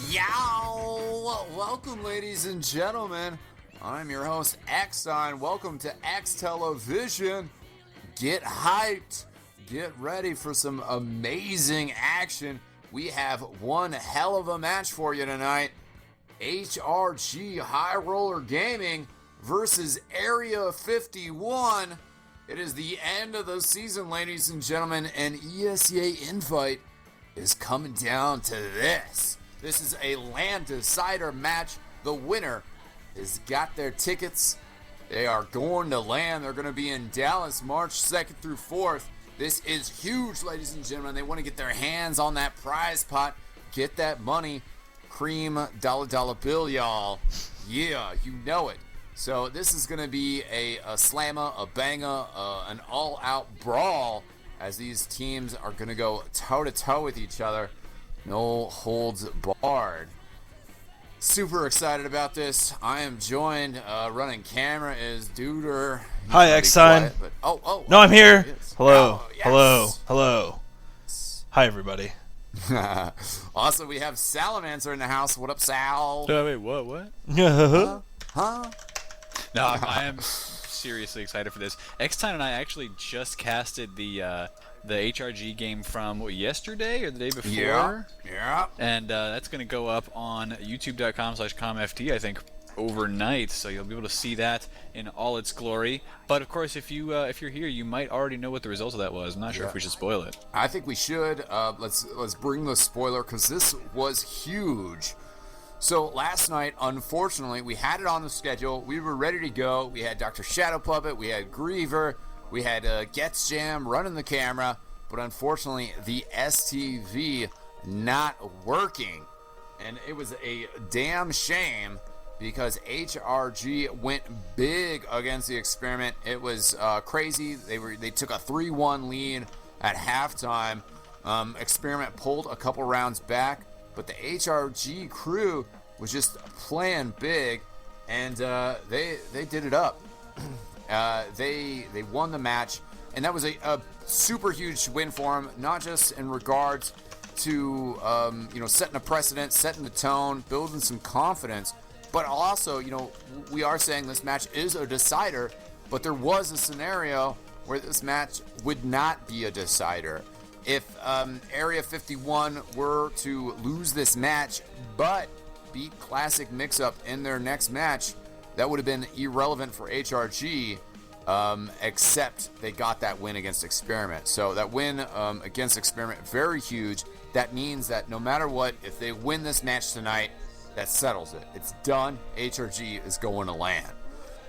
Yow! Welcome, ladies and gentlemen. I'm your host, eXtine. Welcome to eXtelevision. Get hyped. Get ready for some amazing action. We have one hell of a match for you tonight. HRG High Roller Gaming versus Area 51. It is the end of the season, ladies and gentlemen, and ESEA Invite is coming down to this. This is a Lan Decider match. The winner has got their tickets. They are going to LAN. They're going to be in Dallas March 2nd through 4th. This is huge, ladies and gentlemen. They want to get their hands on that prize pot. Get that money. Cream dollar bill, y'all. Yeah, you know it. So this is going to be a slammer, a banger, an all-out brawl as these teams are going to go toe-to-toe with each other. No holds barred. Super excited about this. I am joined, running camera is Duder. Hi, eXtine. No, I'm here. Hello. Oh, yes. Hello. Hi, everybody. Also, we have Salamancer in the house. What up, Sal? Wait, what? Huh? No, I am seriously excited for this. eXtine and I actually just casted the HRG game from yesterday or the day before. Yeah. And that's going to go up on youtube.com/comft, I think, overnight. So you'll be able to see that in all its glory. But of course, if you're here, you might already know what the result of that was. I'm not sure if we should spoil it. I think we should. Let's bring the spoiler because this was huge. So last night, unfortunately, we had it on the schedule. We were ready to go. We had Dr. Shadow Puppet. We had Griever. We had Gets Jam running the camera. But unfortunately, the STV not working. And it was a damn shame because HRG went big against the experiment. It was crazy. They took a 3-1 lead at halftime. Experiment pulled a couple rounds back. But the HRG crew was just playing big, and they did it up. They won the match, and that was a super huge win for them. Not just in regards to setting a precedent, setting the tone, building some confidence, but also we are saying this match is a decider. But there was a scenario where this match would not be a decider. If Area 51 were to lose this match but beat Classic Mix-Up in their next match, that would have been irrelevant for HRG, except they got that win against Experiment. So that win against Experiment, very huge. That means that no matter what, if they win this match tonight, that settles it. It's done. HRG is going to LAN.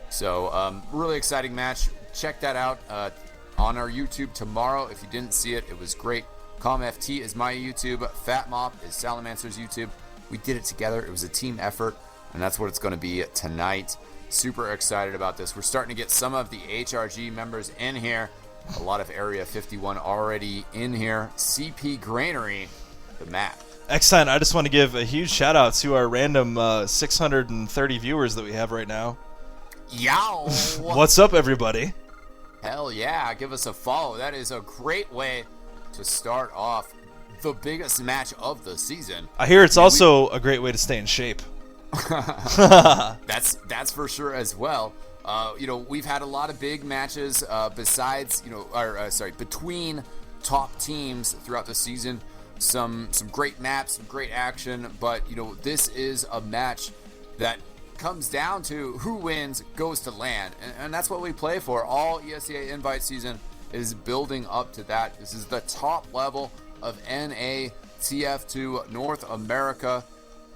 So really exciting match. Check that out. On our YouTube tomorrow. If you didn't see it, it was great. ComFT is my YouTube. Fat Mop is Salamancer's YouTube. We did it together. It was a team effort, and that's what it's going to be tonight. Super excited about this. We're starting to get some of the HRG members in here. A lot of Area 51 already in here. CP Granary, the map. eXtine, I just want to give a huge shout out to our random 630 viewers that we have right now. Yow! What's up, everybody? Hell yeah, give us a follow. That is a great way to start off the biggest match of the season. I hear it's also a great way to stay in shape. That's for sure as well. We've had a lot of big matches between top teams throughout the season. Some great maps, some great action, but this is a match that comes down to who wins goes to LAN, and that's what we play for. All ESEA Invite season is building up to that. This is the top level of NA TF2 North America,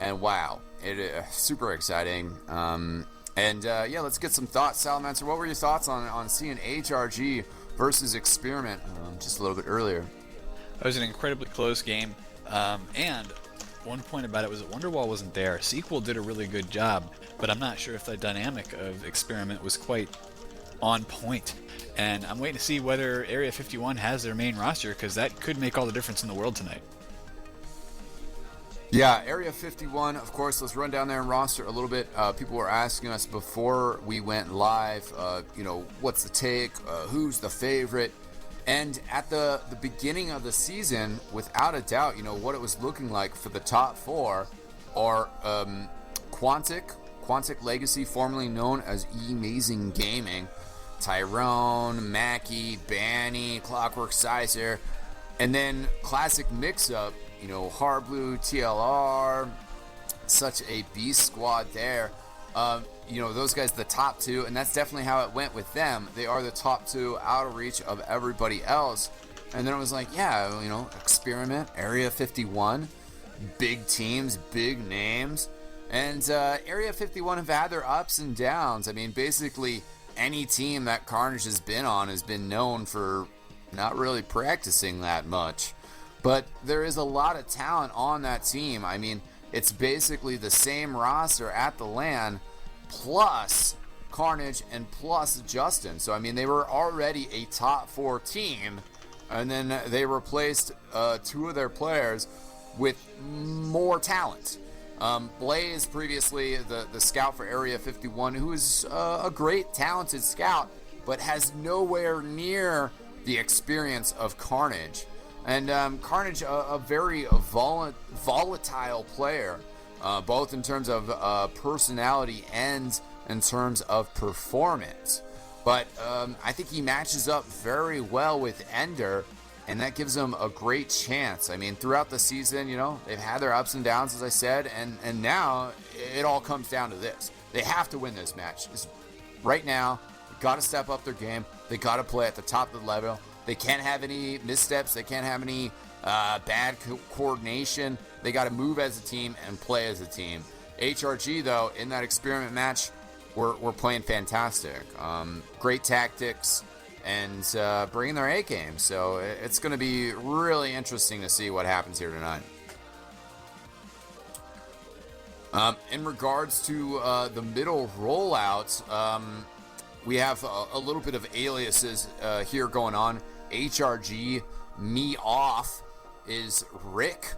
and wow, it is super exciting. Let's get some thoughts. Salamancer, what were your thoughts on seeing HRG versus Experiment just a little bit earlier? It was an incredibly close game, and one point about it was that Wonderwall wasn't there. Sequel did a really good job, but I'm not sure if the dynamic of Experiment was quite on point. And I'm waiting to see whether Area 51 has their main roster, because that could make all the difference in the world tonight. Yeah, Area 51, of course, let's run down there and roster a little bit. People were asking us before we went live, what's the take, who's the favorite? And at the beginning of the season, without a doubt, what it was looking like for the top four are Quantic Legacy, formerly known as eMazing Gaming, Tyrone, Mackie, Banny, Clockwork Sizer, and then Classic Mix-Up, Hardblue, TLR, such a beast squad there. Those guys, the top two, and that's definitely how it went with them. They are the top two out of reach of everybody else. And then it was like, Experiment, Area 51, big teams, big names. And Area 51 have had their ups and downs. I mean, basically, any team that Carnage has been on has been known for not really practicing that much. But there is a lot of talent on that team. I mean, it's basically the same roster at the LAN, plus Carnage and plus Justin. So, I mean, they were already a top four team, and then they replaced two of their players with more talent. Blaze, previously the scout for Area 51, who is a great, talented scout, but has nowhere near the experience of Carnage. And Carnage, a very volatile player, both in terms of personality and in terms of performance. But I think he matches up very well with Ender, and that gives them a great chance. I mean, throughout the season, they've had their ups and downs, as I said, and now it all comes down to this. They have to win this match. Right now, they've got to step up their game. They got to play at the top of the level. They can't have any missteps. They can't have any bad coordination. They got to move as a team and play as a team. HRG, though, in that experiment match, we're playing fantastic. Great tactics and bringing their A game. So it's going to be really interesting to see what happens here tonight. In regards to the middle rollout, we have a little bit of aliases here going on. HRG, me off, is Rick,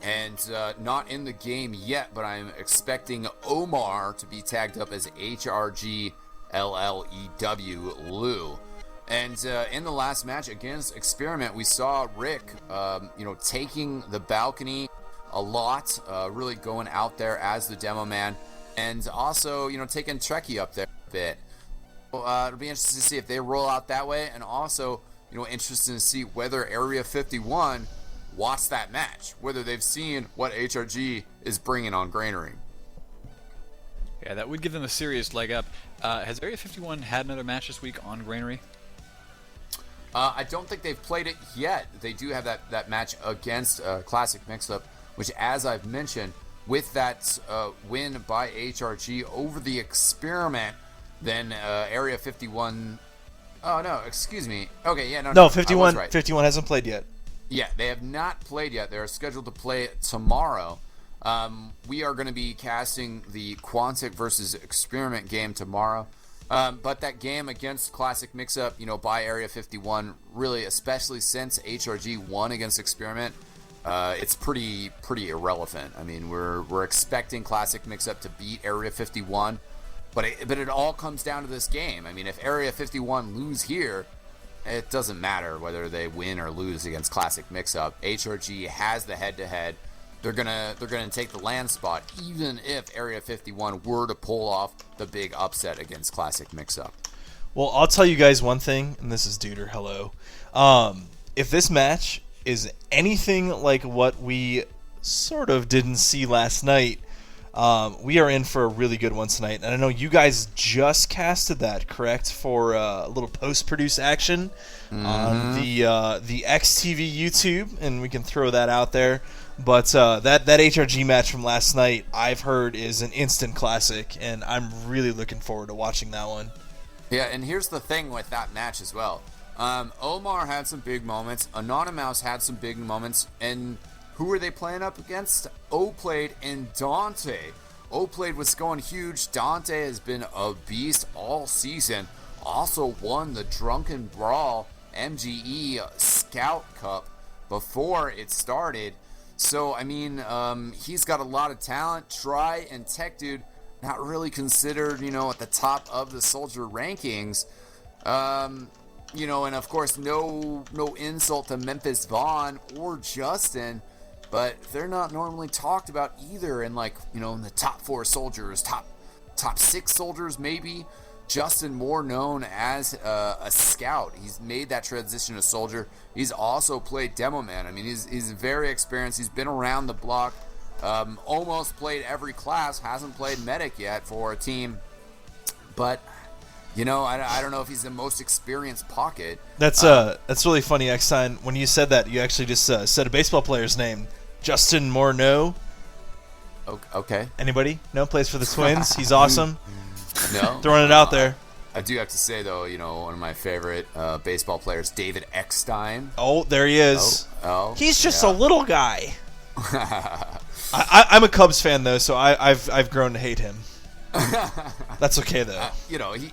and not in the game yet, but I'm expecting Omar to be tagged up as HRG LLEW Lou. And in the last match against Experiment, we saw Rick, taking the balcony a lot, really going out there as the demo man, and also, taking Trekkie up there a bit. It'll be interesting to see if they roll out that way, and also, interesting to see whether Area 51 watched that match, whether they've seen what HRG is bringing on Granary. Yeah, that would give them a serious leg up. Has Area 51 had another match this week on Granary? I don't think they've played it yet. They do have that match against Classic Mix-Up, which, as I've mentioned, with that win by HRG over the Experiment, then Area 51... Oh, no, excuse me. Okay, yeah, no. No, 51, right. 51 hasn't played yet. Yeah, they have not played yet. They're scheduled to play tomorrow. We are going to be casting the Quantic versus Experiment game tomorrow. But that game against Classic Mix-Up, by Area 51, really, especially since HRG won against Experiment, it's pretty irrelevant. I mean, we're expecting Classic Mix-Up to beat Area 51, but it all comes down to this game. I mean, if Area 51 lose here, it doesn't matter whether they win or lose against Classic Mix-Up. HRG has the head-to-head. They're gonna take the LAN spot, even if Area 51 were to pull off the big upset against Classic Mix-Up. Well, I'll tell you guys one thing, and this is Duder. Hello. If this match is anything like what we sort of didn't see last night, we are in for a really good one tonight. And I know you guys just casted that, correct, for a little post-produce action on the eXtv YouTube, and we can throw that out there. But that HRG match from last night, I've heard, is an instant classic, and I'm really looking forward to watching that one. Yeah, and here's the thing with that match as well. Omar had some big moments. Anonymous had some big moments. And who were they playing up against? Oplade and Dante. Oplade was going huge. Dante has been a beast all season. Also won the Drunken Brawl MGE Scout Cup before it started. So, I mean, he's got a lot of talent. Try and Tech Dude, not really considered, at the top of the Soldier rankings. And of course, no insult to Memphis Vaughn or Justin, but they're not normally talked about either in in the top 4 soldiers, top 6 soldiers maybe. Justin more known as a scout. He's made that transition to soldier. He's also played demo man. I mean, he's very experienced. He's been around the block. Almost played every class. Hasn't played medic yet for a team, but. I don't know if he's the most experienced pocket. That's really funny, eXtine. When you said that, you actually just said a baseball player's name, Justin Morneau. Okay. Anybody? No, plays for the Twins. He's awesome. No. Throwing it out there. I do have to say though, one of my favorite baseball players, David eXtine. Oh, there he is. Oh. He's just a little guy. I'm a Cubs fan though, so I've grown to hate him. That's okay though.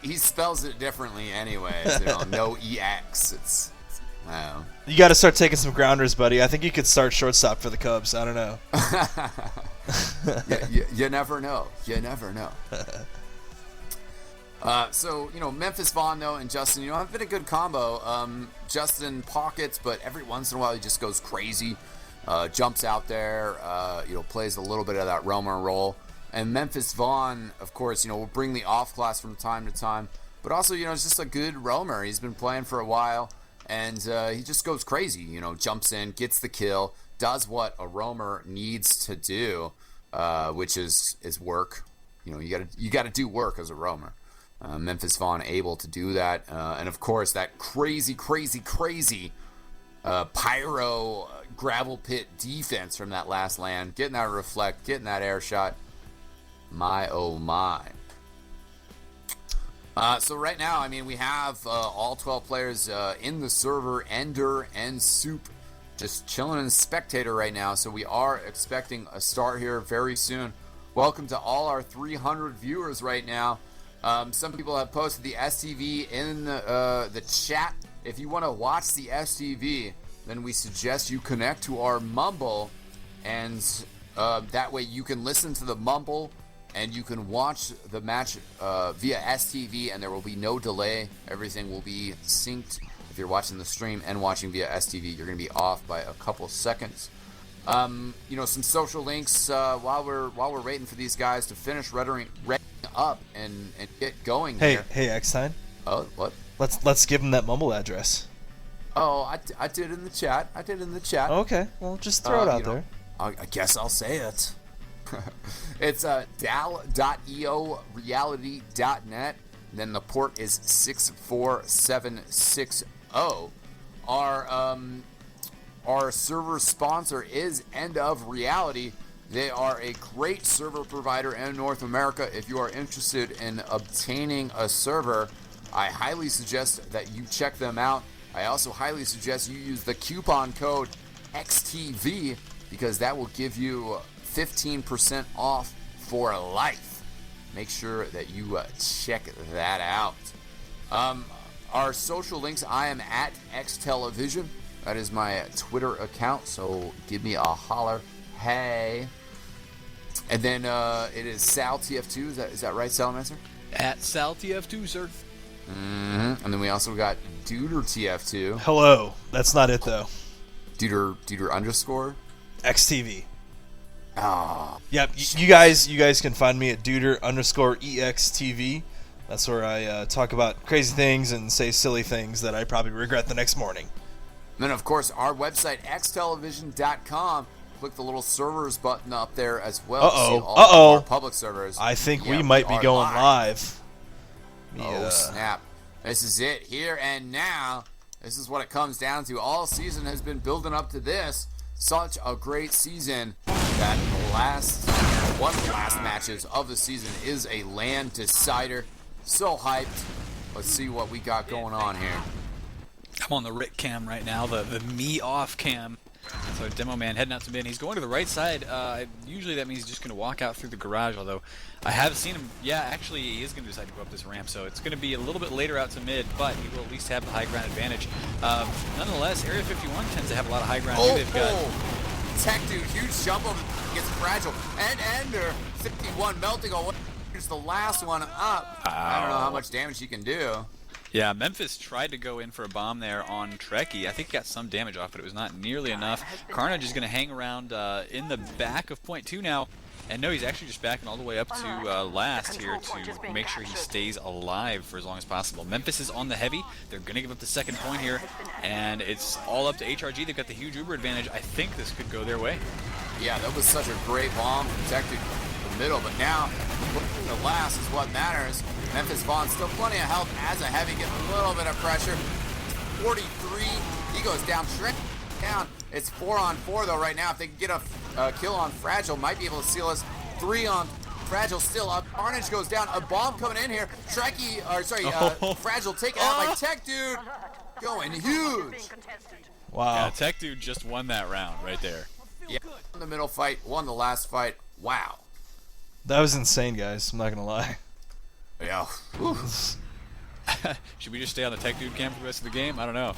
He spells it differently anyways. No EX. You got to start taking some grounders, buddy. I think you could start shortstop for the Cubs. I don't know. You never know. You never know. So Memphis Vaughn though and Justin, have been a good combo. Justin pockets, but every once in a while he just goes crazy. Jumps out there. Plays a little bit of that roamer role. And Memphis Vaughn, of course, will bring the off class from time to time. But also, is just a good roamer. He's been playing for a while, and he just goes crazy. Jumps in, gets the kill, does what a roamer needs to do, which is work. You got to do work as a roamer. Memphis Vaughn able to do that, and of course that crazy pyro gravel pit defense from that last LAN, getting that reflect, getting that air shot. My oh my. So right now, I mean, we have all 12 players in the server, Ender and Soup, just chilling in spectator right now. So we are expecting a start here very soon. Welcome to all our 300 viewers right now. Some people have posted the STV in the chat. If you want to watch the STV, then we suggest you connect to our Mumble, and that way you can listen to the Mumble and you can watch the match via STV, and there will be no delay. Everything will be synced. If you're watching the stream and watching via STV, you're going to be off by a couple seconds. Some social links while we're waiting for these guys to finish redding up and get going. Hey, here. hey, eXtine. Oh, what? Let's give them that Mumble address. Oh, I did in the chat. Okay, well, just throw it out there. I guess I'll say it. It's dal.eo reality.net. Then the port is 64760. Our server sponsor is End of Reality. They are a great server provider in North America. If you are interested in obtaining a server, I highly suggest that you check them out. I also highly suggest you use the coupon code XTV, because that will give you 15% off for life. Make sure that you check that out. Our social links, I am at eXtelevision. That is my Twitter account, so give me a holler. Hey. And then it is SalTF2. Is that right, Salamancer? At SalTF2, sir. Mm-hmm. And then we also got DuderTF2. Hello. That's not it, though. Duder underscore? XTV. Ah. Yep. You guys can find me at Duder_EXTV. That's where I talk about crazy things and say silly things that I probably regret the next morning. And then, of course, our website, eXtelevision.com. Click the little servers button up there as well. Uh-oh. See all of our public servers. I think we might be going live. Oh, snap. This is it, here and now. This is what it comes down to. All season has been building up to this. Such a great season that one of the last matches of the season is a Lan Decider. So hyped. Let's see what we got going on here. I'm on the Rick cam right now, the me off cam. So Demo Man heading out to mid. He's going to the right side. Usually that means he's just going to walk out through the garage, although I have seen him. Yeah, actually he is going to decide to go up this ramp, so it's going to be a little bit later out to mid, but he will at least have the high ground advantage. Nonetheless, Area 51 tends to have a lot of high ground. They've got Tech Dude, huge jump over, gets Fragile. And Ender, 51 melting away. Here's the last one up. I don't know how much damage he can do. Yeah, Memphis tried to go in for a bomb there on Trekkie. I think he got some damage off, but it was not nearly enough. Carnage is going to hang around in the back of point 2 now. And no, he's actually just backing all the way up to last here to make sure he stays alive for as long as possible. Memphis is on the heavy. They're going to give up the second point here. And it's all up to HRG. They've got the huge Uber advantage. I think this could go their way. Yeah, that was such a great bomb protected the middle. But now, the last is what matters. Memphis Vaughn still plenty of health as a heavy, getting a little bit of pressure. 43, he goes down, Shrek down. It's 4-on-4 though right now. If they can get a kill on Fragile, might be able to seal us. 3 on Fragile still up. Carnage goes down. A bomb coming in here. Fragile taken out by Tech Dude. Going huge. Wow. Yeah, Tech Dude just won that round right there. Yeah, won the middle fight, won the last fight. Wow. That was insane, guys. I'm not going to lie. Yeah. Should we just stay on the Tech Dude cam for the rest of the game? I don't know.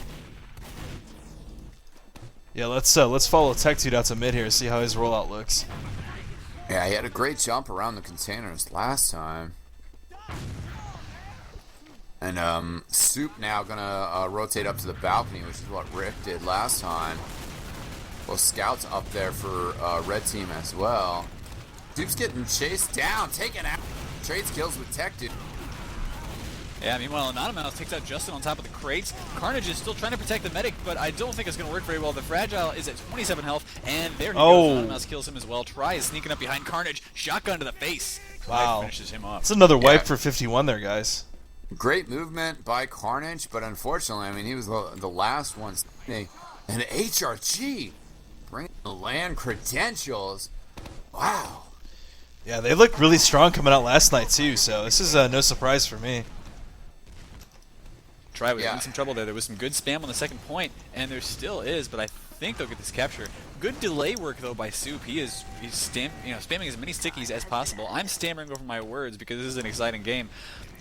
Yeah, let's follow Tech Dude out to mid here, see how his rollout looks. Yeah, he had a great jump around the containers last time. And Soup now gonna rotate up to the balcony, which is what Rick did last time. Well, scouts up there for red team as well. Soup's getting chased down, taken out. Trades kills with Tech Dude. Yeah, meanwhile, Anonymous takes out Justin on top of the crates. Carnage is still trying to protect the medic, but I don't think it's going to work very well. The Fragile is at 27 health, and there he goes. Anonymous kills him as well. Tries sneaking up behind Carnage. Shotgun to the face. Wow. Finishes him off. That's another wipe for 51 there, guys. Great movement by Carnage, but unfortunately, I mean, he was the last one. And HRG bringing the LAN credentials. Wow. Yeah, they looked really strong coming out last night, too, so this is no surprise for me. Try was in some trouble there. There was some good spam on the second point, and there still is, but I think they'll get this capture. Good delay work though by Soup. He's spamming as many stickies as possible. I'm stammering over my words because this is an exciting game.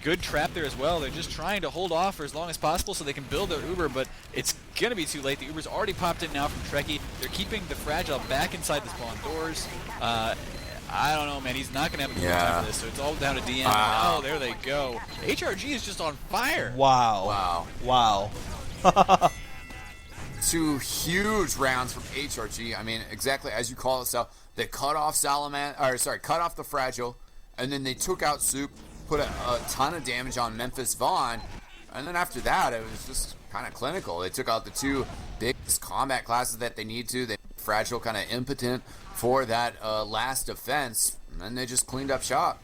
Good trap there as well. They're just trying to hold off for as long as possible so they can build their Uber, but it's gonna be too late. The Uber's already popped in now from Trekkie. They're keeping the Fragile back inside the spawn doors. I don't know, man. He's not going to have a good time for this, so it's all down to DM. Oh, there they go. HRG is just on fire. Wow. Wow. 2 huge rounds from HRG. I mean, exactly as you call it, so they cut off cut off the Fragile, and then they took out Soup, put a ton of damage on Memphis Vaughn, and then after that, it was just kind of clinical. They took out the 2 biggest combat classes that they need to. They Fragile kind of impotent for that last defense, and they just cleaned up shop.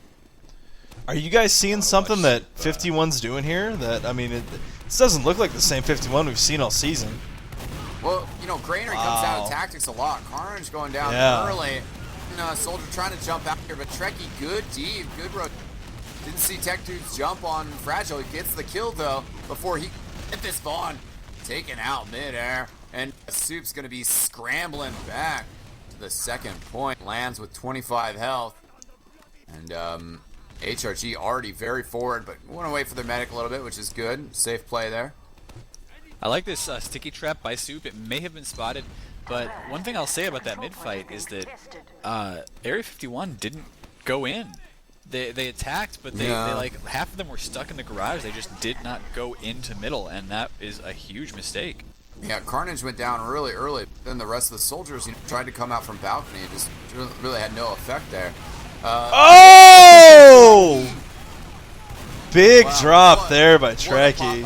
Are you guys seeing something that 51's doing here? That, I mean, this doesn't look like the same 51 we've seen all season. Well, you know, Granary comes out of tactics a lot. Carnage going down early. Soldier trying to jump out here, but Trekkie, good deep, good road. Didn't see Tech Dude's jump on Fragile. He gets the kill, though, before he hit this Vaughn. Taken out midair, and Soup's going to be scrambling back to the second point. Lands with 25 health, and HRG already very forward, but went away for their medic a little bit, which is good. Safe play there. I like this sticky trap by Soup. It may have been spotted, but one thing I'll say about that mid-fight is that Area 51 didn't go in. They attacked, but they like half of them were stuck in the garage. They just did not go into middle, and that is a huge mistake. Yeah, Carnage went down really early. Then the rest of the soldiers tried to come out from balcony. It just really had no effect there. Big drop there by Trekkie.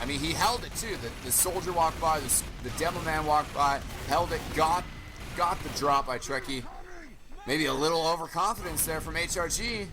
I mean, he held it too. The soldier walked by, the demo man walked by, held it, got the drop by Trekkie. Maybe a little overconfidence there from HRG.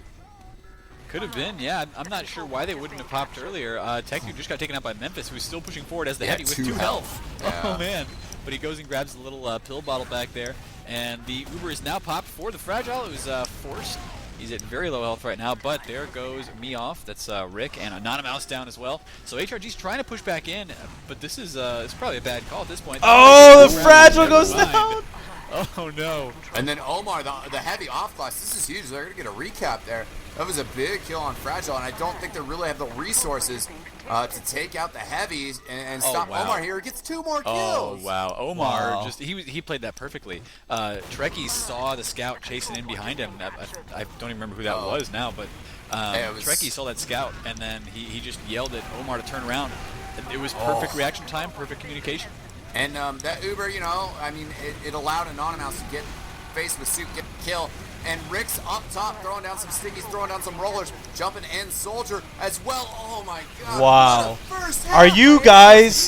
Could have been, yeah. I'm not sure why they wouldn't have popped earlier. Tech Dude just got taken out by Memphis, who's still pushing forward as the heavy with 2 health. Yeah. Oh, man. But he goes and grabs a little pill bottle back there. And the Uber is now popped for the Fragile. It was forced. He's at very low health right now, but there goes me off. That's Rick, and Anonymous down as well. So HRG's trying to push back in, but this is it's probably a bad call at this point. Oh, the Fragile goes down! Oh, no. And then Omar, the heavy off class. This is huge. They're going to get a recap there. That was a big kill on Fragile, and I don't think they really have the resources to take out the heavies and stop Omar here. He gets 2 more kills. Oh, wow. Omar, he played that perfectly. Trekkie saw the scout chasing in behind him. I don't even remember who that was now, but Trekkie saw that scout, and then he just yelled at Omar to turn around. It was perfect reaction time, perfect communication. And that Uber, you know, I mean, it allowed Anonymous to get faced with Soup, get the kill. And Rick's up top, throwing down some stickies, throwing down some rollers, jumping in Soldier as well. Oh my god. Wow. First Are you guys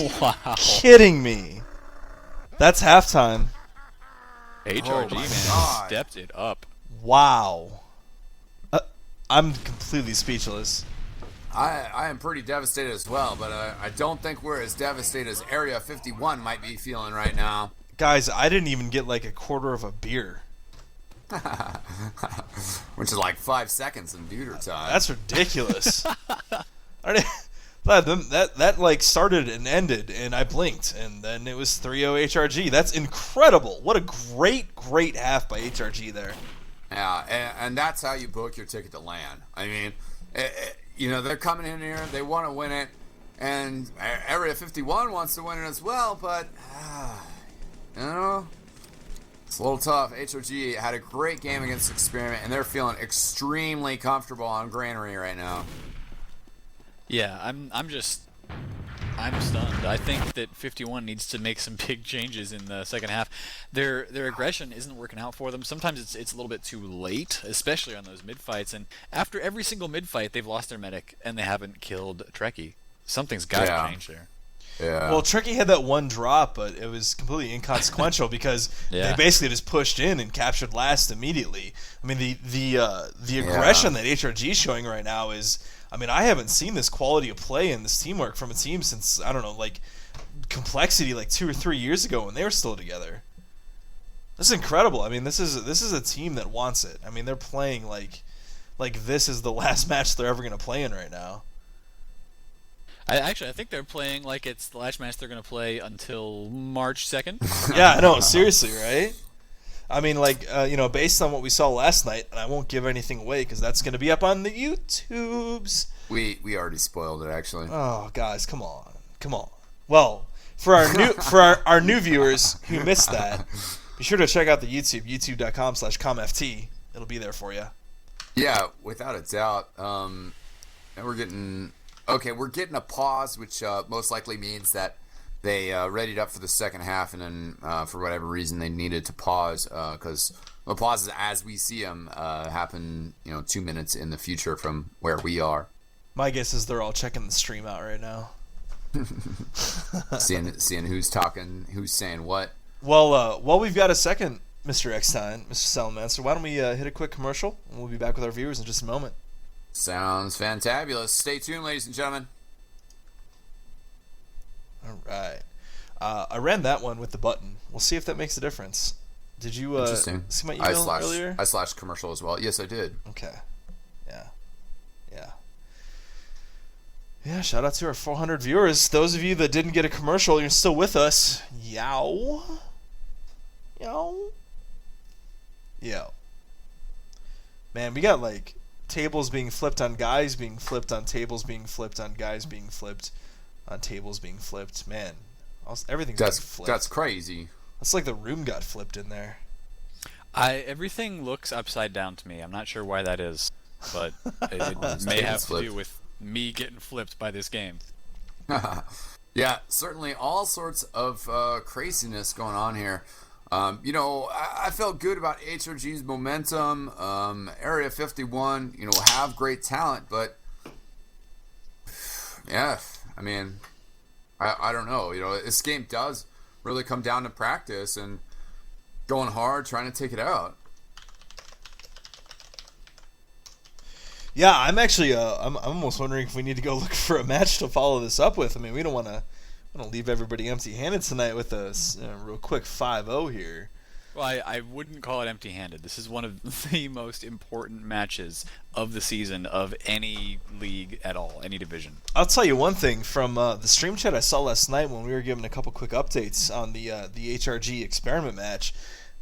kidding me? That's halftime. HRG, man, stepped it up. Wow. I'm completely speechless. I am pretty devastated as well, but I don't think we're as devastated as Area 51 might be feeling right now. Guys, I didn't even get like a quarter of a beer. Which is like 5 seconds in Duder time. That's ridiculous. that like started and ended, and I blinked, and then it was 3-0 HRG. That's incredible. What a great half by HRG there. Yeah, and that's how you book your ticket to LAN. I mean, you know, they're coming in here, they want to win it, and Area 51 wants to win it as well, but, you know, it's a little tough. HRG had a great game against Experiment, and they're feeling extremely comfortable on Granary right now. Yeah, I'm stunned. I think that 51 needs to make some big changes in the second half. Their aggression isn't working out for them. Sometimes it's a little bit too late, especially on those mid fights. And after every single mid fight, they've lost their medic and they haven't killed Trekkie. Something's got to change there. Yeah. Well, Trekkie had that one drop, but it was completely inconsequential because they basically just pushed in and captured last immediately. I mean, the aggression that HRG is showing right now is, I mean, I haven't seen this quality of play and this teamwork from a team since, I don't know, like Complexity like 2 or 3 years ago when they were still together. This is incredible. I mean, this is a team that wants it. I mean, they're playing like this is the last match they're ever going to play in right now. I think they're playing like it's the last match they're going to play until March 2nd. Yeah, I know. Seriously, right? I mean, like, you know, based on what we saw last night, and I won't give anything away because that's going to be up on the YouTubes. We already spoiled it, actually. Oh, guys, come on. Well, for our new viewers who missed that, be sure to check out the YouTube, youtube.com/comft. It'll be there for you. Yeah, without a doubt. And we're getting a pause, which most likely means that they readied up for the second half, and then for whatever reason they needed to pause because the pauses as we see them happen, 2 minutes in the future from where we are. My guess is they're all checking the stream out right now, seeing who's talking, who's saying what. Well, we've got a second, Mr. eXtine, Mr. Salamancer. Why don't we hit a quick commercial, and we'll be back with our viewers in just a moment. Sounds fantabulous. Stay tuned, ladies and gentlemen. All right. I ran that one with the button. We'll see if that makes a difference. Did you see my email earlier? I slashed commercial as well. Yes, I did. Okay. Yeah, shout out to our 400 viewers. Those of you that didn't get a commercial, you're still with us. Yow. Man, we got like tables being flipped on guys being flipped on tables being flipped on guys being flipped on tables being flipped. Man, everything's being flipped. That's crazy. That's like the room got flipped in there. Everything looks upside down to me. I'm not sure why that is, but it may have to do with me getting flipped by this game. Yeah, certainly all sorts of craziness going on here. I felt good about HRG's momentum. Area 51, have great talent, but yeah, I mean, I don't know. This game does really come down to practice and going hard, trying to take it out. Yeah, I'm actually I'm almost wondering if we need to go look for a match to follow this up with. I mean, we don't want to leave everybody empty-handed tonight with a real quick 5-0 here. Well, I wouldn't call it empty-handed. This is one of the most important matches of the season of any league at all, any division. I'll tell you one thing from the stream chat I saw last night when we were giving a couple quick updates on the HRG experiment match.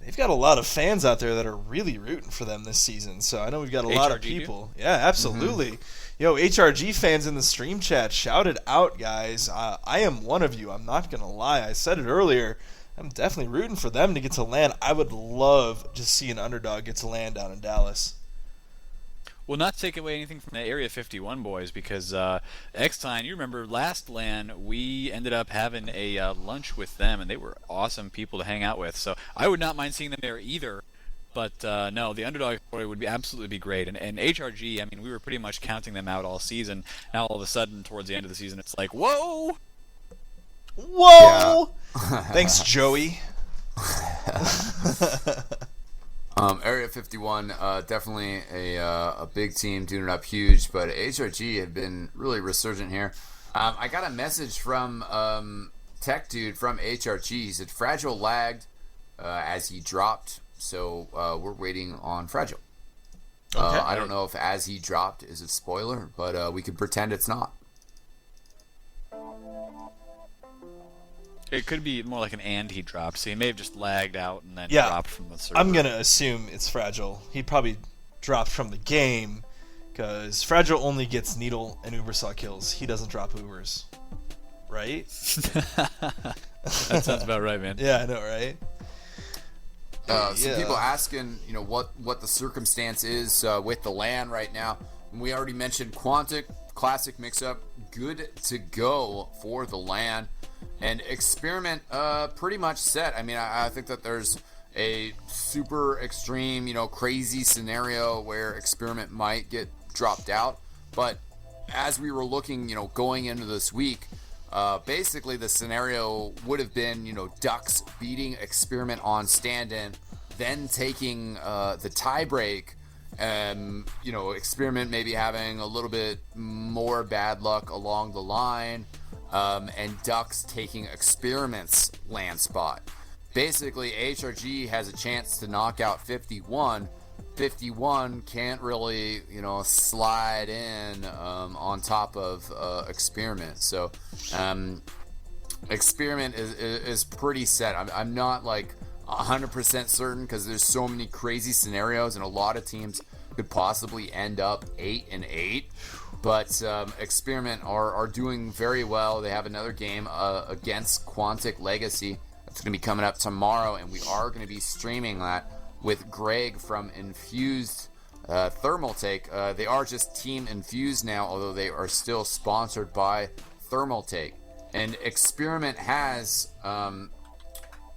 they've got a lot of fans out there that are really rooting for them this season. So I know we've got a lot of people. Yeah, absolutely. Yo, HRG fans in the stream chat, shout it out, guys. I am one of you. I'm not going to lie. I said it earlier. I'm definitely rooting for them to get to LAN. I would love to see an underdog get to LAN down in Dallas. Well, not to take away anything from the Area 51 boys, because eXtine, you remember last LAN, we ended up having a lunch with them, and they were awesome people to hang out with. So I would not mind seeing them there either. But no, the underdog story would absolutely be great. And HRG, I mean, we were pretty much counting them out all season. Now all of a sudden, towards the end of the season, it's like, whoa! Whoa! Yeah. Thanks, Joey. Area 51, definitely a big team, doing it up huge, but HRG have been really resurgent here. I got a message from Tech Dude from HRG. He said Fragile lagged as he dropped, so we're waiting on Fragile. Okay. I don't know if as he dropped is a spoiler, but we could pretend it's not. It could be more like an and he dropped, so he may have just lagged out and then Yeah, dropped from the server. I'm going to assume it's Fragile. He probably dropped from the game because Fragile only gets Needle and Ubersaw kills. He doesn't drop Ubers. Right? That sounds about right, man. Yeah, I know, right? Some people asking, what the circumstance is with the LAN right now. We already mentioned Quantic, Classic Mix-Up, good to go for the LAN. And Experiment pretty much set. I mean, I think that there's a super extreme, crazy scenario where Experiment might get dropped out. But as we were looking, going into this week, basically the scenario would have been, Ducks beating Experiment on stand-in, then taking the tiebreak. Experiment maybe having a little bit more bad luck along the line. And Ducks taking Experiment's LAN spot. Basically, HRG has a chance to knock out 51. 51 can't really, slide in on top of Experiment. So, Experiment is pretty set. I'm not like 100% certain because there's so many crazy scenarios, and a lot of teams could possibly end up 8-8. But Experiment are doing very well. They have another game against Quantic Legacy that's going to be coming up tomorrow, and we are going to be streaming that with Greg from Infused Thermal Take. They are just Team Infused now, although they are still sponsored by Thermal Take. And Experiment has the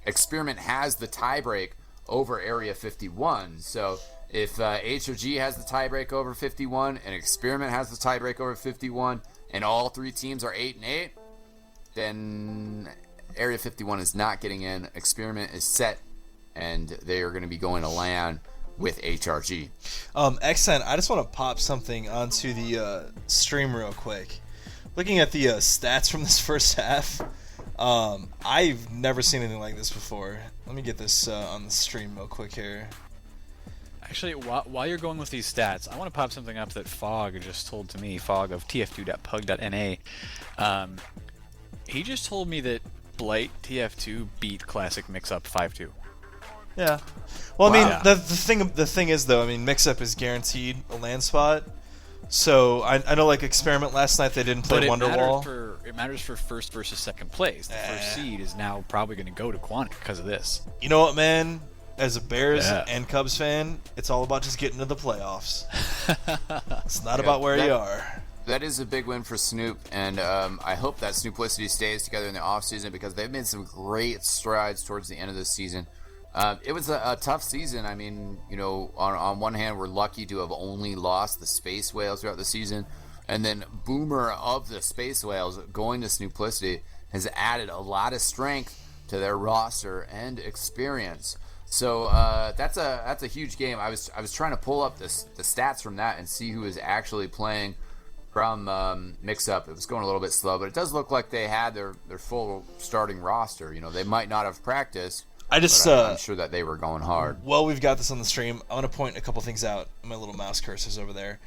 tiebreak over Area 51. So if HRG has the tiebreak over 51 and Experiment has the tiebreak over 51 and all three teams are 8-8, then Area 51 is not getting in. Experiment is set, and they are going to be going to LAN with HRG. Xen, I just want to pop something onto the stream real quick. Looking at the stats from this first half, I've never seen anything like this before. Let me get this on the stream real quick here. Actually, while you're going with these stats, I want to pop something up that Fog just told to me, Fog of tf2.pug.na. He just told me that Blight TF2 beat Classic Mix-Up 5-2. Yeah. Well, I mean, Wow. the thing is, though, I mean, Mix-Up is guaranteed a LAN spot. So, I know, like, Experiment last night, they didn't play Wonderwall. It matters for first versus second place. The first seed is now probably going to go to Quantic because of this. You know what, man? As a Bears and Cubs fan, it's all about just getting to the playoffs. It's not about where you are. That is a big win for Snoop, and I hope that Snooplicity stays together in the offseason because they've made some great strides towards the end of this season. It was a tough season. I mean, on one hand, we're lucky to have only lost the Space Whales throughout the season, and then Boomer of the Space Whales going to Snooplicity has added a lot of strength to their roster and experience. So that's a huge game. I was trying to pull up the stats from that and see who is actually playing from Mix-Up. It was going a little bit slow, but it does look like they had their full starting roster. They might not have practiced. I'm sure that they were going hard. Well, we've got this on the stream. I want to point a couple things out. My little mouse cursor's over there.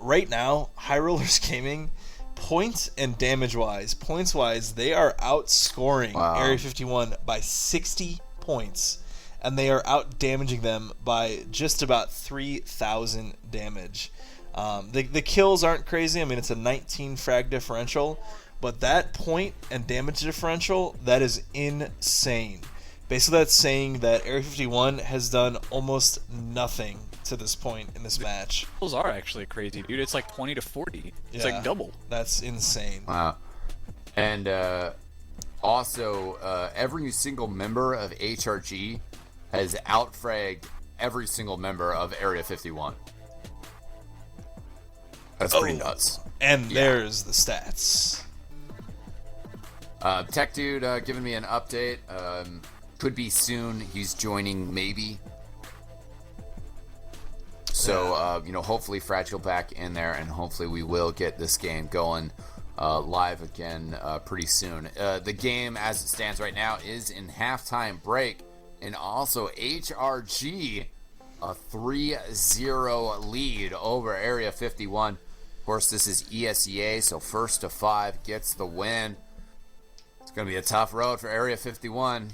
Right now, High Rollers Gaming, points and damage-wise, points-wise, they are outscoring Area 51 by 60 points. and they are out damaging them by just about 3,000 damage. The kills aren't crazy. I mean, it's a 19 frag differential, but that point and damage differential, that is insane. Basically, that's saying that Area 51 has done almost nothing to this point in this match. Those are actually crazy, dude. It's like 20 to 40. It's like double. That's insane. Wow. And also, every single member of HRG has outfragged every single member of Area 51. That's pretty nuts. And there's the stats. Tech Dude giving me an update. Could be soon. He's joining, maybe. So, hopefully Fragile back in there, and hopefully we will get this game going live again pretty soon. The game, as it stands right now, is in halftime break, and also HRG, a 3-0 lead over Area 51. Of course, this is ESEA, so first to 5 gets the win. It's going to be a tough road for Area 51.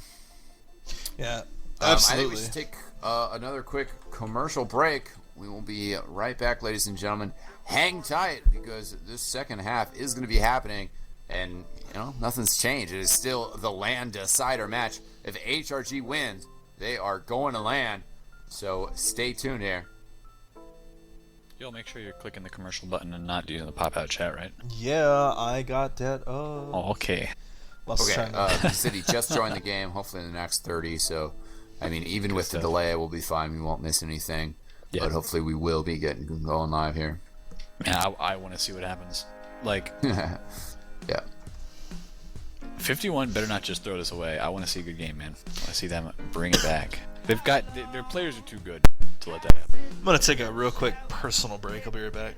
Yeah, absolutely. I think we should take another quick commercial break. We will be right back, ladies and gentlemen. Hang tight, because this second half is going to be happening, and nothing's changed. It is still the Lan Decider match. If HRG wins, they are going to LAN. So stay tuned here. You'll make sure you're clicking the commercial button and not doing the pop-out chat, right? Yeah, I got that. Oh, okay. He said he just joined the game, hopefully in the next 30. So, I mean, even with the delay, we'll be fine. We won't miss anything. Yeah. But hopefully we will be going live here. Man, I want to see what happens. Like, yeah. 51 better not just throw this away. I want to see a good game, man. I want to see them bring it back. Their players are too good to let that happen. I'm going to take a real quick personal break. I'll be right back.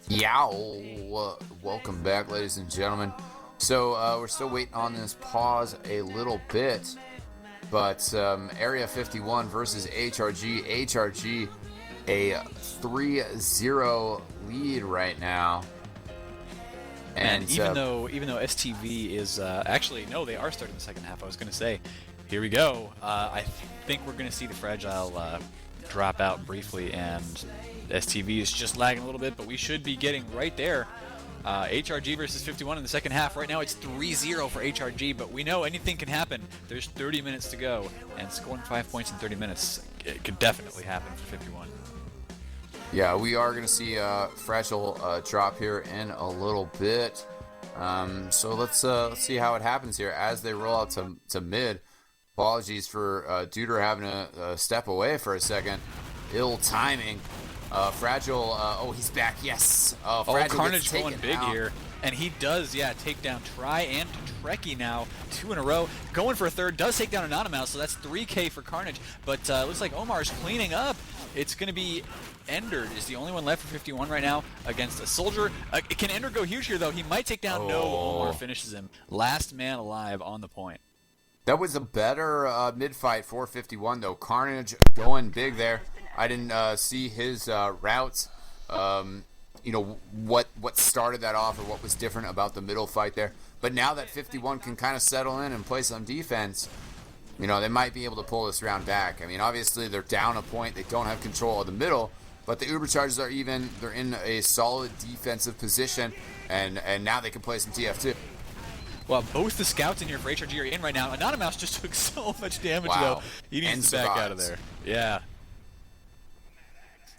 Yow! Welcome back, ladies and gentlemen. So we're still waiting on this pause a little bit, but Area 51 versus HRG. HRG a 3-0 lead right now. And even though STV is actually no, they are starting the second half. I was going to say, here we go. I think we're going to see the Fragile drop out briefly, and STV is just lagging a little bit, but we should be getting right there. HRG versus 51 in the second half. Right now it's 3-0 for HRG, but we know anything can happen. There's 30 minutes to go, and scoring 5 points in 30 minutes, it could definitely happen for 51. Yeah, we are going to see Fragile drop here in a little bit. So let's see how it happens here as they roll out to mid. Apologies for Duder having to step away for a second. Ill timing. Fragile, he's back, yes. Fragile Carnage going big here. And he does, take down Try and Trekkie now, 2 in a row. Going for a third, does take down Anonymous, so that's 3K for Carnage. But looks like Omar's cleaning up. It's going to be Ender is the only one left for 51 right now against a Soldier. Can Ender go huge here, though? He might take down. No, Omar finishes him. Last man alive on the point. That was a better mid-fight for 51, though. Carnage going big there. I didn't see his routes. What started that off, or what was different about the middle fight there. But now that 51 can kind of settle in and play some defense, they might be able to pull this round back. I mean, obviously they're down a point. They don't have control of the middle, but the Uberchargers are even. They're in a solid defensive position, and now they can play some TF2. Well, both the scouts in here for HRG are in right now. Anonymous just took so much damage, though. He needs to back out of there. Yeah.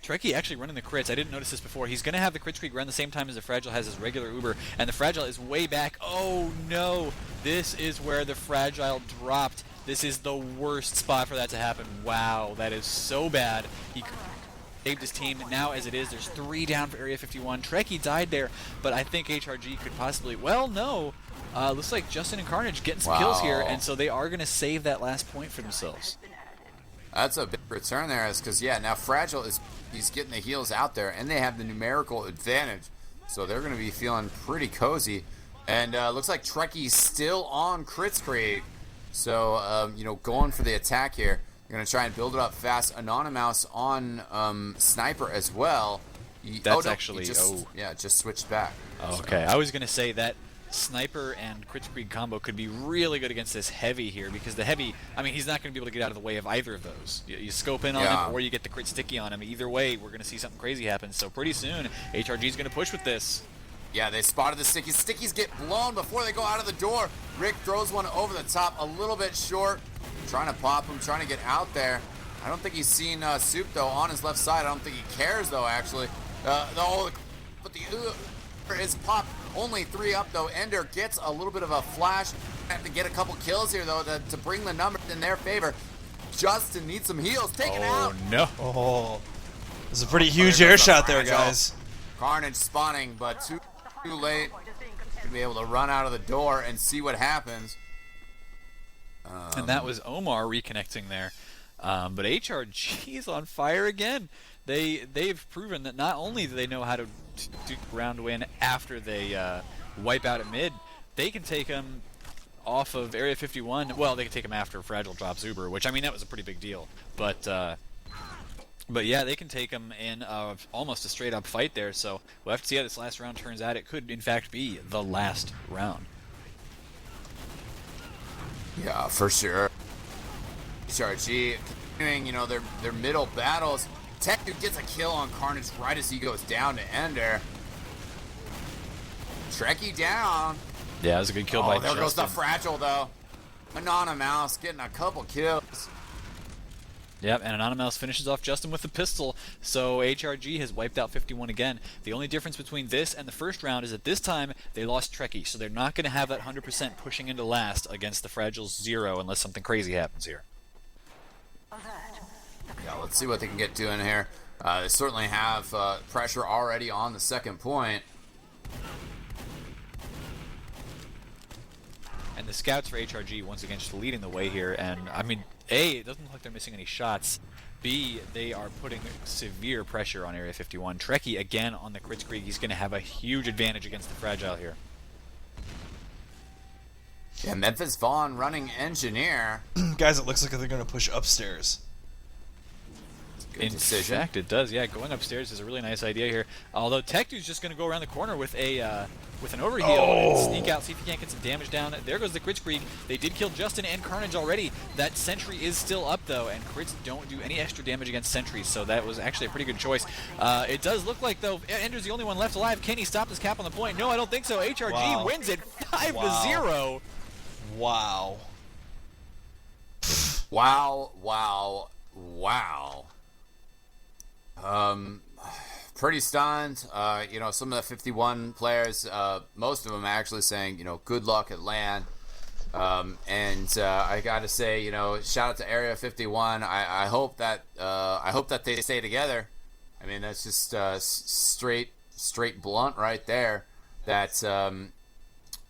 Trekkie actually running the crits. I didn't notice this before. He's going to have the crit streak run the same time as the Fragile has his regular Uber, and the Fragile is way back. Oh, no. This is where the Fragile dropped. This is the worst spot for that to happen. Wow, that is so bad. He saved his team. Now, as it is, there's 3 down for Area 51. Trekkie died there, but I think HRG could possibly... Well, no. Looks like Justin and Carnage getting some kills here, and so they are going to save that last point for themselves. That's a big return there, because, now Fragile he's getting the heals out there, and they have the numerical advantage, so they're going to be feeling pretty cozy. And looks like Trekkie's still on crit streak, so, going for the attack here. They're going to try and build it up fast. Anonymous on Sniper as well. That's actually... just switched back. Okay, I was going to say that Sniper and Kritzkrieg combo could be really good against this heavy here, because the heavy, I mean, he's not going to be able to get out of the way of either of those. You scope in on him, or you get the crit sticky on him. Either way, we're going to see something crazy happen. So pretty soon, HRG is going to push with this. Yeah, they spotted the stickies. Stickies get blown before they go out of the door. Rick throws one over the top, a little bit short. Trying to pop him, trying to get out there. I don't think he's seen Soup, though, on his left side. I don't think he cares, though, actually. But the is popped. Only 3 up, though. Ender gets a little bit of a flash. Have to get a couple kills here, though, to bring the numbers in their favor. Justin needs some heals. Taken out. Oh, no. Oh, there's a pretty huge air shot there, guys. Carnage spawning, but too late to be able to run out of the door and see what happens. And that was Omar reconnecting there. But HRG is on fire again. They've proven that not only do they know how to do round win after they wipe out at mid, they can take them off of Area 51. Well, they can take them after Fragile drops Uber, which, I mean, that was a pretty big deal. But yeah, they can take them in almost a straight-up fight there. So we'll have to see how this last round turns out. It could, in fact, be the last round. Yeah, for sure. HRG continuing, their middle battles. Tech Dude gets a kill on Carnage right as he goes down to Ender. Trekkie down. Yeah, that was a good kill by there Justin. goes the Fragile, though. Anonymous getting a couple kills. Yep, and Anonymous finishes off Justin with the pistol, so HRG has wiped out 51 again. The only difference between this and the first round is that this time they lost Trekkie, so they're not going to have that 100% pushing into last against the Fragile's 0 unless something crazy happens here. Yeah, let's see what they can get doing here. They certainly have pressure already on the second point. And the scouts for HRG, once again, just leading the way here. And, I mean, A, it doesn't look like they're missing any shots. B, they are putting severe pressure on Area 51. Trekkie, again, on the Kritzkrieg, he's going to have a huge advantage against the Fragile here. Yeah, Memphis Vaughn running Engineer. Guys, it looks like they're going to push upstairs. Good decision. In fact, it does. Yeah, going upstairs is a really nice idea here. Although Tech Dude's just going to go around the corner with an overheal and sneak out, see if he can't get some damage down. There goes the Kritzkrieg. They did kill Justin and Carnage already. That Sentry is still up, though, and Crits don't do any extra damage against Sentries, so that was actually a pretty good choice. It does look like, though, Ender's the only one left alive. Can he stop this cap on the point? No, I don't think so. HRG wins it 5-0. Wow. Wow. Pretty stunned. Some of the 51 players, most of them actually saying, good luck at LAN. I got to say, shout out to Area 51. I hope that they stay together. I mean, that's just straight blunt right there. That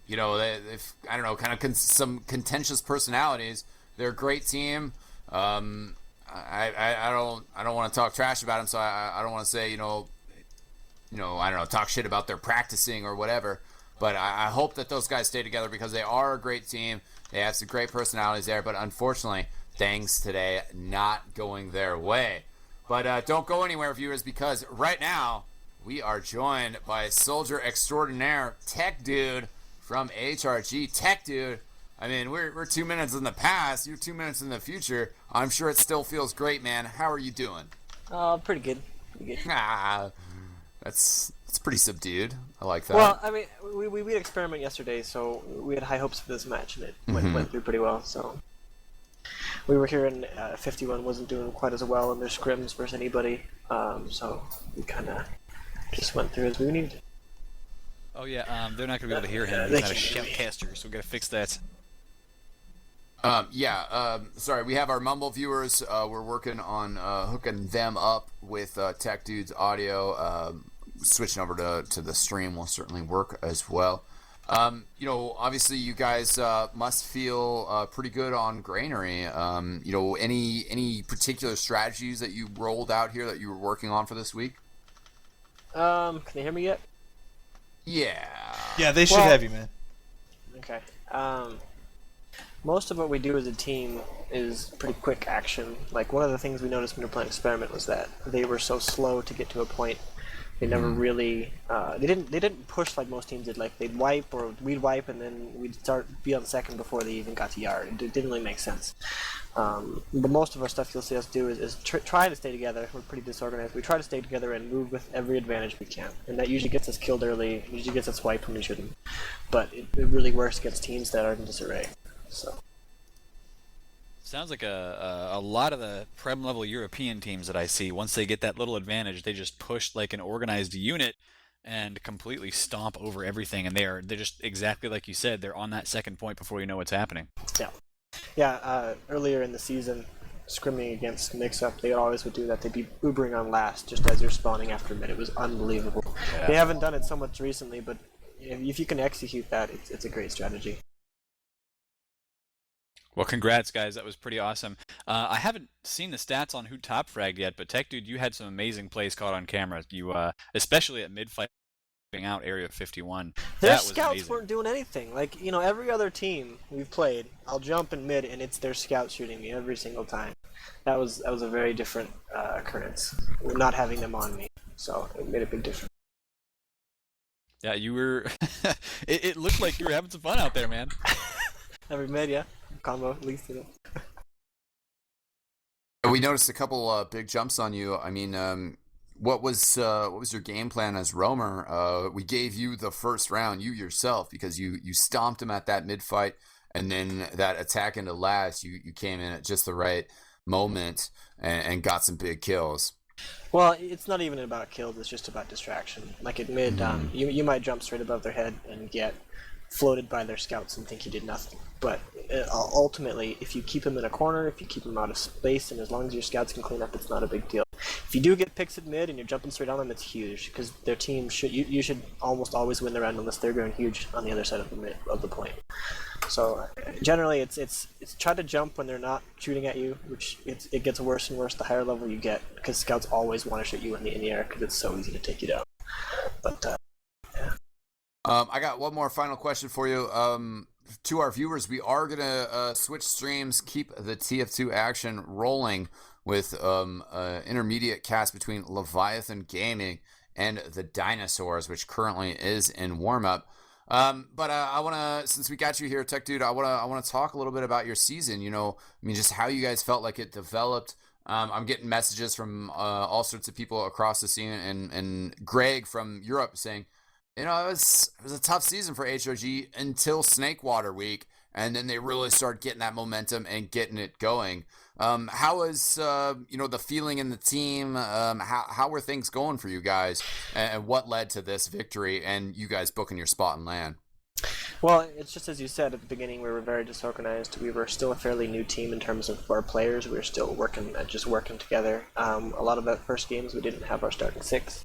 they've, I don't know, kind of some contentious personalities. They're a great team. I don't want to talk trash about them, so I don't want to say, I don't know, talk shit about their practicing or whatever. But I hope that those guys stay together because they are a great team. They have some great personalities there, but unfortunately, things today not going their way. But don't go anywhere, viewers, because right now we are joined by Soldier Extraordinaire Tech Dude from HRG. Tech Dude, I mean, we're 2 minutes in the past. You're 2 minutes in the future. I'm sure it still feels great, man. How are you doing? Pretty good. That's pretty subdued. I like that. Well, I mean, we had experiment yesterday, so we had high hopes for this match, and it went through pretty well. So we were here, and 51 wasn't doing quite as well in their scrims versus anybody. So we kind of just went through as we needed. Oh yeah, they're not going to be able to hear him. He's not a shoutcaster, so we got to fix that. Sorry, we have our Mumble viewers. We're working on hooking them up with Tech Dude's audio. Switching over to the stream will certainly work as well. Obviously you guys must feel pretty good on Granary. Any particular strategies that you rolled out here that you were working on for this week? Can they hear me yet? Yeah, they should have you, man. Okay. Most of what we do as a team is pretty quick action. Like, one of the things we noticed when we were playing Experiment was that they were so slow to get to a point They never really they didn't push like most teams did. Like they'd wipe or we'd wipe and then we'd be on second before they even got to yard. It didn't really make sense. But most of our stuff you'll see us do is try to stay together. We're pretty disorganized. We try to stay together and move with every advantage we can, and that usually gets us killed early. Usually gets us wiped when we shouldn't. But it really works against teams that are in disarray. So. Sounds like a lot of the Prem level European teams that I see, once they get that little advantage, they just push like an organized unit and completely stomp over everything. And they're just exactly like you said. They're on that second point before you know what's happening. Yeah. Earlier in the season, scrimming against Mix-Up, they always would do that. They'd be Ubering on last just as you're spawning after mid. It was unbelievable. Yeah. They haven't done it so much recently, but if you can execute that, it's a great strategy. Well, congrats, guys. That was pretty awesome. I haven't seen the stats on who top fragged yet, but Tech Dude, you had some amazing plays caught on camera. You, especially at mid-fight, out Area 51. Their that was scouts amazing. Weren't doing anything. Like, every other team we've played, I'll jump in mid and it's their scouts shooting me every single time. That was a very different occurrence, not having them on me. So it made a big difference. Yeah, you were. it looked like you were having some fun out there, man. Every mid, yeah. Combo, at least. We noticed a couple big jumps on you. I mean, what was your game plan as roamer? We gave you the first round, you yourself, because you stomped him at that mid fight, and then that attack into last, you came in at just the right moment and got some big kills. Well, it's not even about kills; it's just about distraction. Like at mid, you might jump straight above their head and get floated by their scouts and think you did nothing. But ultimately, if you keep them in a corner, if you keep them out of space, and as long as your scouts can clean up, it's not a big deal. If you do get picks at mid and you're jumping straight on them, it's huge, because their team you should almost always win the round unless they're going huge on the other side of the point. So generally, it's try to jump when they're not shooting at you, which it gets worse and worse the higher level you get, because scouts always want to shoot you in the air because it's so easy to take you down. But I got one more final question for you. To our viewers, we are going to switch streams, keep the TF2 action rolling with intermediate cast between Leviathan Gaming and the Dinosaurs, which currently is in warm-up. But I want to, since we got you here, Tech Dude, I want to talk a little bit about your season. Just how you guys felt like it developed. I'm getting messages from all sorts of people across the scene, and Greg from Europe saying, it was a tough season for HRG until Snakewater Week, and then they really started getting that momentum and getting it going. How was the feeling in the team? How were things going for you guys, and what led to this victory and you guys booking your spot in LAN? Well, it's just as you said at the beginning, we were very disorganized. We were still a fairly new team in terms of our players. We were still working together. A lot of the first games we didn't have our starting six.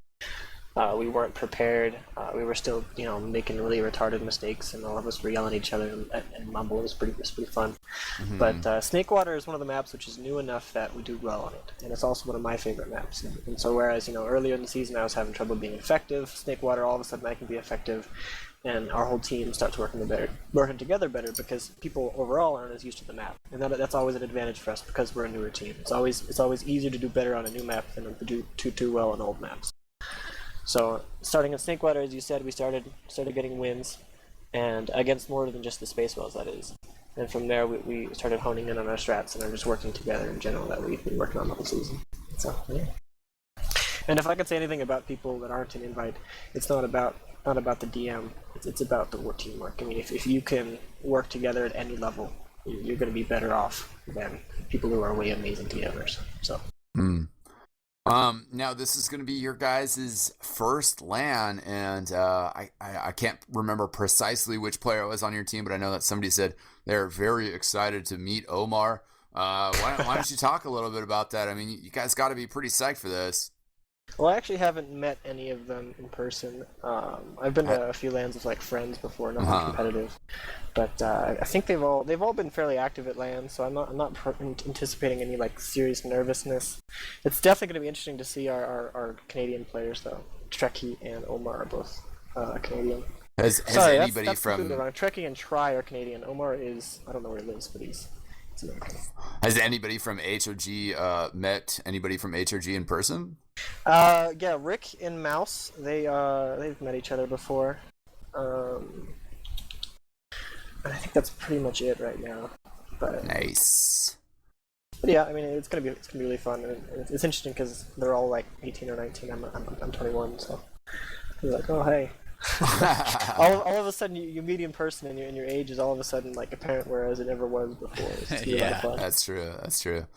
We weren't prepared. We were still, making really retarded mistakes, and all of us were yelling at each other and mumble. It was pretty fun. Mm-hmm. But Snakewater is one of the maps which is new enough that we do well on it, and it's also one of my favorite maps. And so whereas, earlier in the season I was having trouble being effective, Snakewater all of a sudden I can be effective, and our whole team starts working together better because people overall aren't as used to the map, and that's always an advantage for us because we're a newer team. It's always easier to do better on a new map than to do too well on old maps. So starting at Snakewater, as you said, we started getting wins, and against more than just the space wells, that is. And from there, we started honing in on our strats and are just working together in general that we've been working on the whole season. So yeah. And if I could say anything about people that aren't in invite, it's not about the DM. It's about the teamwork. I mean, if you can work together at any level, you're going to be better off than people who are way amazing DMers. So. Now this is going to be your guys' first LAN, and I can't remember precisely which player was on your team, but I know that somebody said they're very excited to meet Omar. Why don't you talk a little bit about that? I mean, you guys got to be pretty psyched for this. Well, I actually haven't met any of them in person. I've been to a few LANs with friends before, nothing competitive. But I think they've all been fairly active at LAN, so I'm not anticipating any serious nervousness. It's definitely going to be interesting to see our Canadian players though. Trekkie and Omar are both Canadian. Has anybody that's from Trekkie and Try are Canadian. Omar is, I don't know where he lives, but he's It's American. Has anybody from HRG met anybody from HRG in person? Yeah, Rick and Mouse. They've met each other before. I think that's pretty much it right now. But Nice. But yeah, I mean, it's gonna be really fun, and it's interesting because they're all like 18 or 19. I'm 21, so you're like, oh hey. all of a sudden you meet in person, and your age is all of a sudden like apparent, whereas it never was before. It's really Yeah. fun. That's true. That's true.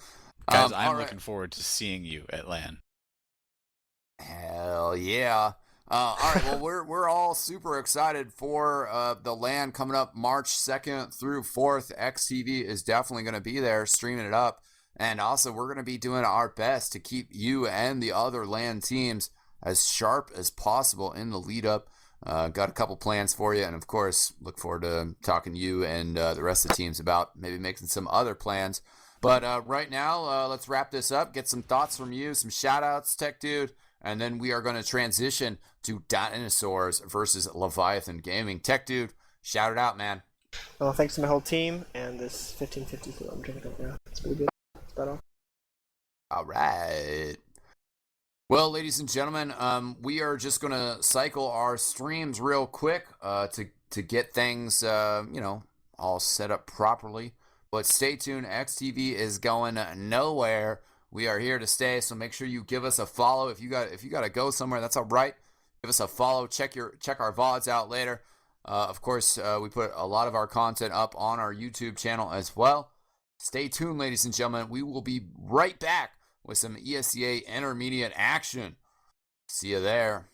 Guys, all I'm right. looking forward to seeing you at LAN. Hell yeah. All right, well, we're all super excited for the LAN coming up March 2nd through 4th. eXtv is definitely going to be there streaming it up. And also, we're going to be doing our best to keep you and the other LAN teams as sharp as possible in the lead up. Got a couple plans for you. And of course, look forward to talking to you and the rest of the teams about maybe making some other plans. But right now, let's wrap this up. Get some thoughts from you, some shout outs, Tech Dude. And then we are going to transition to Dinosaurs versus Leviathan Gaming. Tech Dude, shout it out, man. Well, thanks to my whole team and this 1552 I'm drinking right now. It's pretty good. That's about all. All right. Well, ladies and gentlemen, we are just going to cycle our streams real quick to get things, all set up properly. But stay tuned. eXtv is going nowhere. We are here to stay, so make sure you give us a follow. If you got to go somewhere, that's all right. Give us a follow. Check our VODs out later. Of course, we put a lot of our content up on our YouTube channel as well. Stay tuned, ladies and gentlemen. We will be right back with some ESEA intermediate action. See you there.